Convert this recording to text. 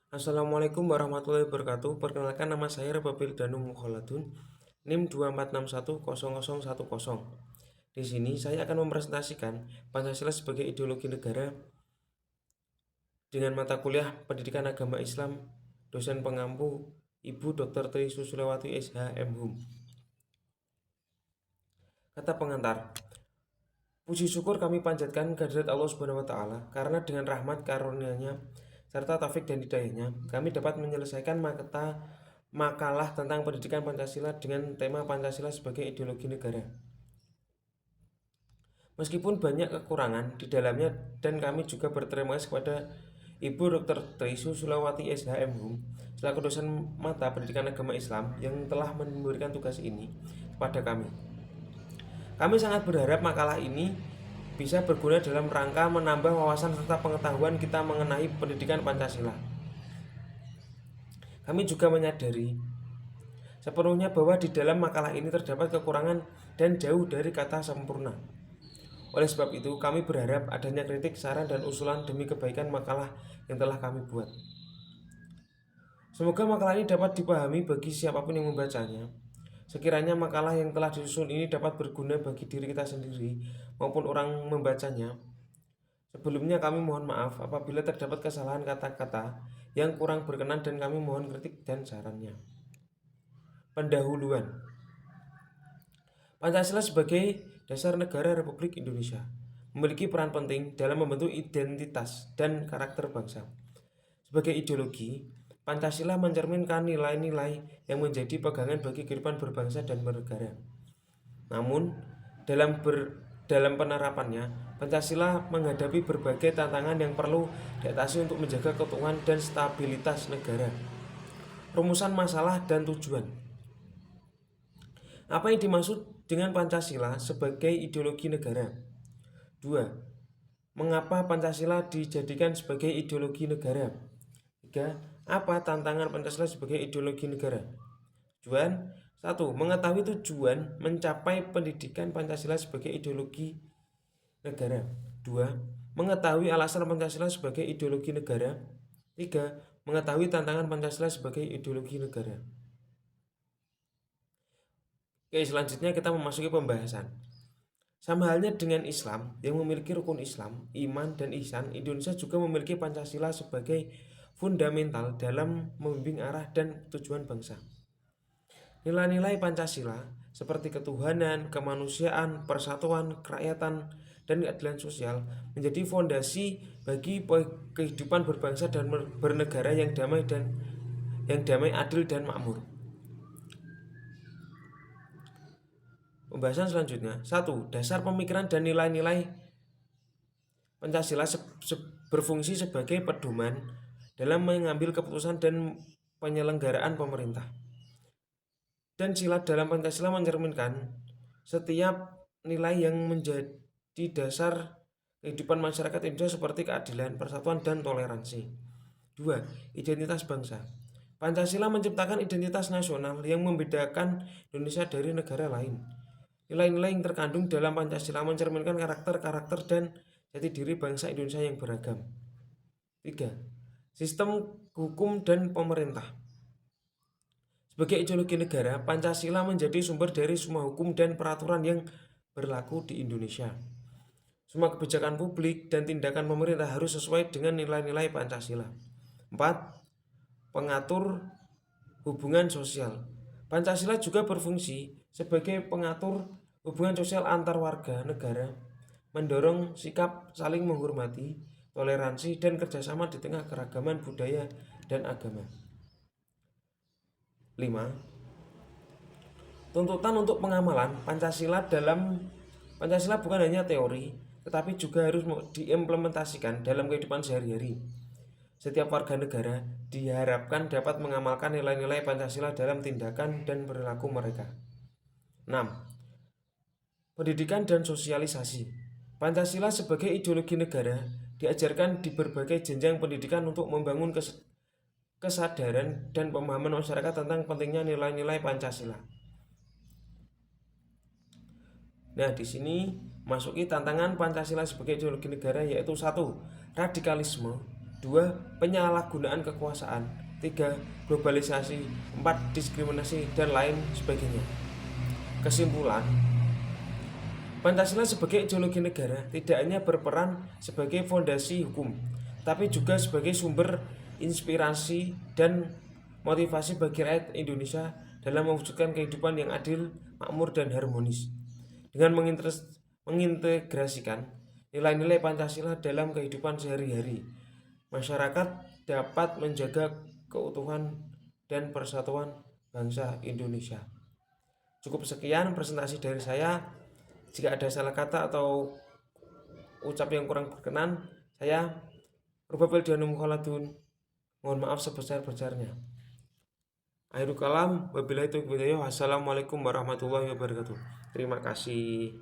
Assalamualaikum warahmatullahi wabarakatuh. Perkenalkan, nama saya Rebabil Danu Mukholadun, NIM 24610010. Di sini saya akan mempresentasikan Pancasila sebagai ideologi negara dengan mata kuliah Pendidikan Agama Islam, dosen pengampu Ibu Dr. Tri Susulewati SH MHum. Kata pengantar, puji syukur kami panjatkan kehadirat Allah Subhanahu wa taala karena dengan rahmat karunia-Nya serta taufik dan hidayahnya kami dapat menyelesaikan makalah tentang pendidikan Pancasila dengan tema Pancasila sebagai ideologi negara. Meskipun banyak kekurangan di dalamnya dan kami juga berterima kasih kepada Ibu Dr. Tri Susulawati SHMHum selaku dosen mata pendidikan agama Islam yang telah memberikan tugas ini kepada kami. Kami sangat berharap makalah ini bisa berguna dalam rangka menambah wawasan serta pengetahuan kita mengenai pendidikan Pancasila. Kami juga menyadari sepenuhnya bahwa di dalam makalah ini terdapat kekurangan dan jauh dari kata sempurna. Oleh sebab itu, kami berharap adanya kritik, saran, dan usulan demi kebaikan makalah yang telah kami buat. Semoga makalah ini dapat dipahami bagi siapapun yang membacanya. Sekiranya makalah yang telah disusun ini dapat berguna bagi diri kita sendiri maupun orang membacanya. Sebelumnya kami mohon maaf apabila terdapat kesalahan kata-kata yang kurang berkenan dan kami mohon kritik dan sarannya. Pendahuluan. Pancasila sebagai dasar negara Republik Indonesia memiliki peran penting dalam membentuk identitas dan karakter bangsa. Sebagai ideologi, Pancasila mencerminkan nilai-nilai yang menjadi pegangan bagi kehidupan berbangsa dan bernegara. Namun, dalam penerapannya, Pancasila menghadapi berbagai tantangan yang perlu diatasi untuk menjaga keutuhan dan stabilitas negara. Rumusan masalah dan tujuan. Apa yang dimaksud dengan Pancasila sebagai ideologi negara? 2. Mengapa Pancasila dijadikan sebagai ideologi negara? 3. Apa tantangan Pancasila sebagai ideologi negara? Tujuan 1. Mengetahui tujuan mencapai pendidikan Pancasila sebagai ideologi negara. 2. Mengetahui alasan Pancasila sebagai ideologi negara. 3. Mengetahui tantangan Pancasila sebagai ideologi negara. Oke, selanjutnya kita memasuki pembahasan. Sama halnya dengan Islam yang memiliki rukun Islam, iman, dan ihsan, Indonesia juga memiliki Pancasila sebagai fundamental dalam membimbing arah dan tujuan bangsa. Nilai-nilai Pancasila seperti ketuhanan, kemanusiaan, persatuan, kerakyatan, dan keadilan sosial menjadi fondasi bagi kehidupan berbangsa dan bernegara yang damai, adil, dan makmur. Pembahasan selanjutnya. 1. Dasar pemikiran dan nilai-nilai Pancasila berfungsi sebagai pedoman dalam mengambil keputusan dan penyelenggaraan pemerintah. Dan sila dalam Pancasila mencerminkan setiap nilai yang menjadi dasar kehidupan masyarakat Indonesia seperti keadilan, persatuan, dan toleransi. 2. Identitas bangsa. Pancasila menciptakan identitas nasional yang membedakan Indonesia dari negara lain. Nilai-nilai yang terkandung dalam Pancasila mencerminkan karakter dan jati diri bangsa Indonesia yang beragam. 3. Sistem hukum dan pemerintah. Sebagai ideologi negara, Pancasila menjadi sumber dari semua hukum dan peraturan yang berlaku di Indonesia. Semua kebijakan publik dan tindakan pemerintah harus sesuai dengan nilai-nilai Pancasila. 4. Pengatur hubungan sosial. Pancasila juga berfungsi sebagai pengatur hubungan sosial antar warga negara, mendorong sikap saling menghormati, toleransi, dan kerjasama di tengah keragaman budaya dan agama. 5. Tuntutan untuk pengamalan Pancasila bukan hanya teori, tetapi juga harus diimplementasikan dalam kehidupan sehari-hari. Setiap warga negara diharapkan dapat mengamalkan nilai-nilai Pancasila dalam tindakan dan perilaku mereka. 6. Pendidikan dan sosialisasi. Pancasila sebagai ideologi negara diajarkan di berbagai jenjang pendidikan untuk membangun kesadaran dan pemahaman masyarakat tentang pentingnya nilai-nilai Pancasila. Nah, di sini masuki tantangan Pancasila sebagai ideologi negara, yaitu 1. Radikalisme. 2. Penyalahgunaan kekuasaan. 3. Globalisasi. 4. Diskriminasi dan lain sebagainya. Kesimpulan, Pancasila sebagai ideologi negara tidak hanya berperan sebagai fondasi hukum, tapi juga sebagai sumber inspirasi dan motivasi bagi rakyat Indonesia dalam mewujudkan kehidupan yang adil, makmur, dan harmonis. Dengan mengintegrasikan nilai-nilai Pancasila dalam kehidupan sehari-hari, masyarakat dapat menjaga keutuhan dan persatuan bangsa Indonesia. Cukup sekian presentasi dari saya. Jika ada salah kata atau ucap yang kurang berkenan, saya Rubabel Dianum Kholadun mohon maaf sebesar-besarnya. Akhirul kalam, wabillahi taufiq wal hidayah. Wassalamualaikum warahmatullahi wabarakatuh. Terima kasih.